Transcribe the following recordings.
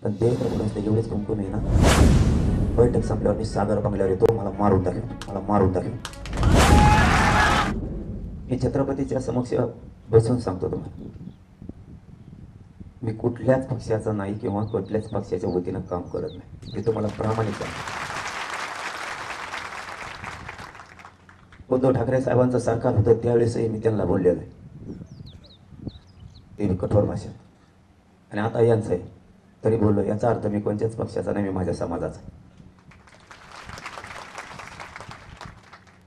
पण देवेंद्र फडणवीसला एवढेच कुंकुम आहे ना, बैठक संपल्यावर मी सागर बंगल्यावर येतो, मला मारून दाखव, मला मारून दाखव. मी छत्रपतीच्या समक्ष बसून सांगतो तुम्हाला, मी कुठल्याच पक्षाचा नाही किंवा कुठल्याच पक्षाच्या वतीनं काम करत नाही. मी तुम्हाला प्रामाणिक सांगतो. उद्धव ठाकरे साहेबांचं सरकार होतं त्यावेळेसही मी त्यांना बोललेलो आहे, ते कठोर भाषेत. आणि आता यांचं आहे तरी बोललो, याचा अर्थ मी कोणत्याच पक्षाचा नाही, मी माझ्या समाजाचा.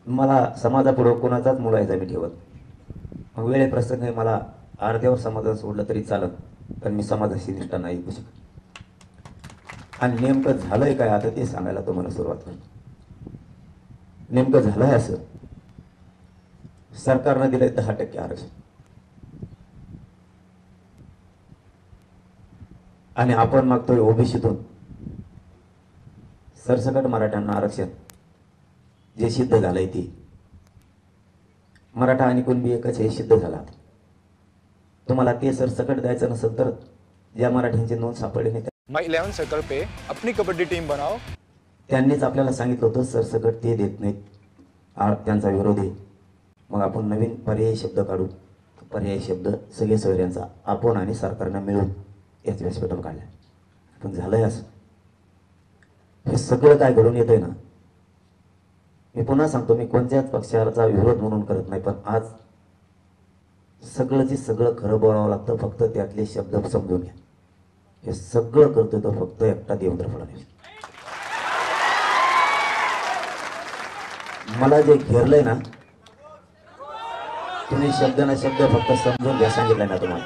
मला समाजापुढं कोणाचाच मुलायचा मी ठेवत. मग वेळे प्रसंगी मला अर्ध्यावर समाजाला सोडलं तरी चालत, पण मी समाजाशी निष्ठा नाही करू शकत. आणि नेमकं झालंय काय आता ते सांगायला तुम्हाला सुरुवात करतो. नेमकं झालंय असं, सरकारनं दिलंय 10% आरक्षण आणि आपण मागतोय ओबीसीतून सरसकट मराठ्यांना आरक्षण. जे सिद्ध झालंय ते मराठा आणि कुणबी एकच हे सिद्ध झाला. तुम्हाला ते सरसकट द्यायचं नसेल तर ज्या मराठ्यांची नोंद सापडली नाही माय 11 सर्कल पे अपनी कबड्डी टीम बनाओ, त्यांनीच आपल्याला सांगितलं होतं सरसकट ते देत नाहीत, त्यांचा विरोध आहे. मग आपण नवीन पर्यायी शब्द काढू. पर्यायी शब्द सगळे सोयऱ्यांचा आपण आणि सरकारनं मिळून याच व्यासपीठावर काढल्या. पण झालंय असं, हे सगळं काय घडून येतंय ना. मी पुन्हा सांगतो, मी कोणत्याच पक्षाचा विरोध म्हणून करत नाही, पण आज सगळंची सगळं खरं बोलावं लागतं. फक्त त्यातले शब्द समजून घ्या. हे सगळं करतोय तो फक्त एकटा देवेंद्र फडणवीस. मला जे घेरलंय ना, तुम्ही शब्द ना शब्द फक्त समजून घ्या. सांगितलंय ना तुम्हाला,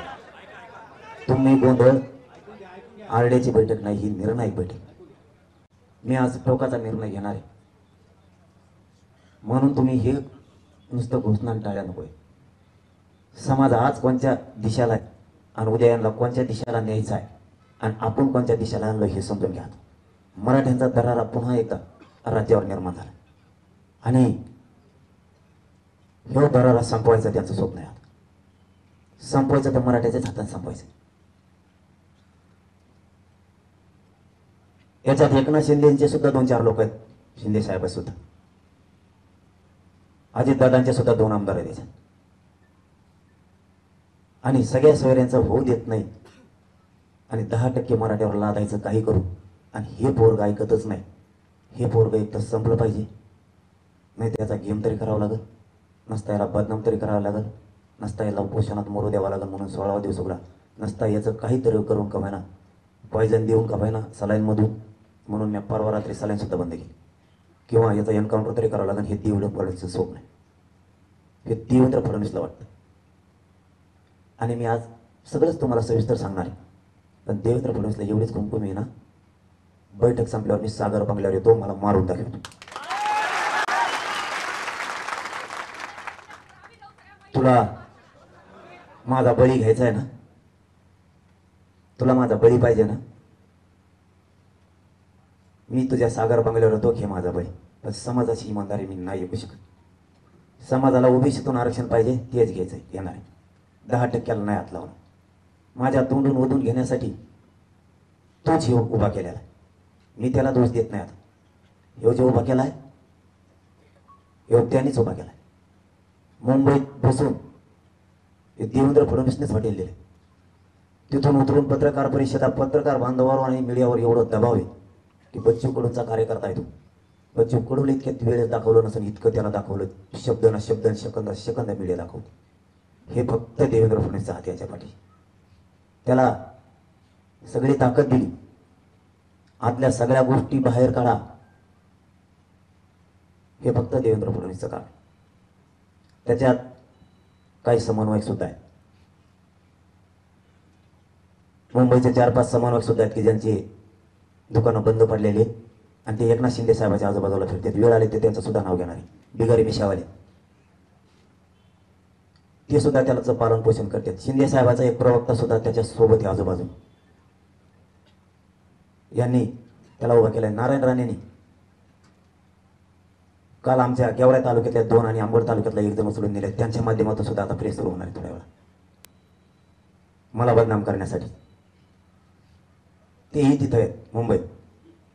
तुम्ही गोंधळ. आरडेची बैठक नाही, ही निर्णायक बैठक. मी आज टोकाचा निर्णय घेणार आहे, म्हणून तुम्ही हे नुसतं घोषणा टाळ्या नकोय. समाज आज कोणत्या दिशेला आहे आणि उद्या यांना कोणत्या दिशेला न्यायचा आहे आणि आपण कोणत्या दिशेला आणलं हे समजून घ्या. मराठ्यांचा दरारा पुन्हा एकदा राज्यावर निर्माण झाला आणि हे दरारा संपवायचं त्यांचं स्वप्न आहे. संपवायचं तर मराठ्याच्याच हातात संपवायचं. याच्यात एकनाथ शिंदेचे सुद्धा 2-4 लोक आहेत. शिंदे साहेब सुद्धा, अजितदादांचे सुद्धा 2 आमदार आहेत त्याच्यात. आणि सगळ्या सोयऱ्यांचं होऊ देत नाही आणि 10% मराठ्यावर लादायचं काही करू. आणि हे पोरग ऐकतच नाही. हे पोरग एक तर संपलं पाहिजे, नाही त्याचा गेम तरी करावा लागेल, नसता याला बदनाम तरी करावं लागेल, नसता याला उपोषणात मरू द्यावं लागेल म्हणून 16वा दिवस उघडा, नसता याचं काहीतरी करून का ना, पॉयझन देऊन का ना, सलाईनमधून. म्हणून मी परवा रात्री सलाईनसुद्धा बंद केली. किंवा याचा एन्काउंटर तरी करावं लागेल. हे देवेंद्र फडणवीसचं स्वप्न आहे. हे देवेंद्र फडणवीसला वाटतं. आणि मी आज सगळंच तुम्हाला सविस्तर सांगणार आहे. पण देवेंद्र फडणवीसला एवढीच कुंकुम आहे ना, बैठक संपल्यावर मी सागर बंगल्यावर येतो, मला मारून दाखवतो. तुला माझा बळी घ्यायचा आहे ना, तुला माझा बळी पाहिजे ना, मी तुझ्या सागर बंगल्यावर येतो, घे माझा बळी. पण समाजाची इमानदारी मी नाही ऐकू शकत. समाजाला ओबीसीतून आरक्षण पाहिजे, तेच घ्यायचं आहे, येणार आहे. 10%ला नाही हात लावणार. माझ्या तोंडून ओढून घेण्यासाठी तोच हे उभा केलेला आहे. मी त्याला दोष देत नाही. आता ह्यो जो उभा केला आहे, ह्यो त्यांनीच उभा केला आहे. मुंबईत बसून हे देवेंद्र फडणवीसनेच हॉटेल दिले. तिथून उतरून पत्रकार परिषदा, पत्रकार बांधवावर आणि मीडियावर एवढं दबाव आहे की बच्चू कडूंचा कार्यकर्ता येतो. बच्चू कडूला इतक्यात वेळेस दाखवलं नसेल इतकं त्याला दाखवलं. शब्द ना शब्द, सेकंद सेकंद मीडिया दाखवतो. हे फक्त देवेंद्र फडणवीसचा हात याच्या पाठी. त्याला सगळी ताकद दिली. आतल्या सगळ्या गोष्टी बाहेर काढा. हे फक्त देवेंद्र फडणवीसचं काम. त्याच्यात काही समन्वयक सुद्धा आहेत. मुंबईचे 4-5 समन्वयक सुद्धा आहेत की ज्यांची दुकानं बंद पडलेली आहेत आणि ते एकनाथ शिंदे साहेबाच्या आजूबाजूला फिरतात. वेळ आले ते त्यांचं सुद्धा नाव घेणार आहे. बिगारी मिशावाले ते सुद्धा त्याचं पालन पोषण करतात. शिंदे साहेबाचा एक प्रवक्ता सुद्धा त्याच्या सोबत आहे आजूबाजू. यांनी त्याला उभा केलाय. नारायण राणेंनी काल आमच्या गेवराई तालुक्यातल्या 2 आणि अंबड तालुक्यातला 1 जण उचलून नेले. त्यांच्या माध्यमातून सुद्धा आता प्रेस सुरू होणार आहे थोड्या वेळा मला बदनाम करण्यासाठी. तेही तिथं आहेत मुंबईत.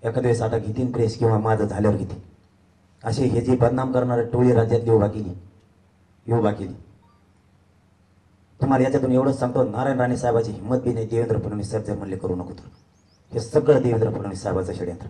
एखाद्या वेळेस आता घेतील प्रेस किंवा माझं झाल्यावर घेतील. असे हे जे बदनाम करणारे टोळी राज्यातली उभा केली. तुम्हाला याच्यातून एवढंच सांगतो, नारायण राणे साहेबाची हिंमत बी नाही देवेंद्र फडणवीस साहेब जर म्हणले करू नको तर. हे सगळं देवेंद्र फडणवीस साहेबाचं षडयंत्र.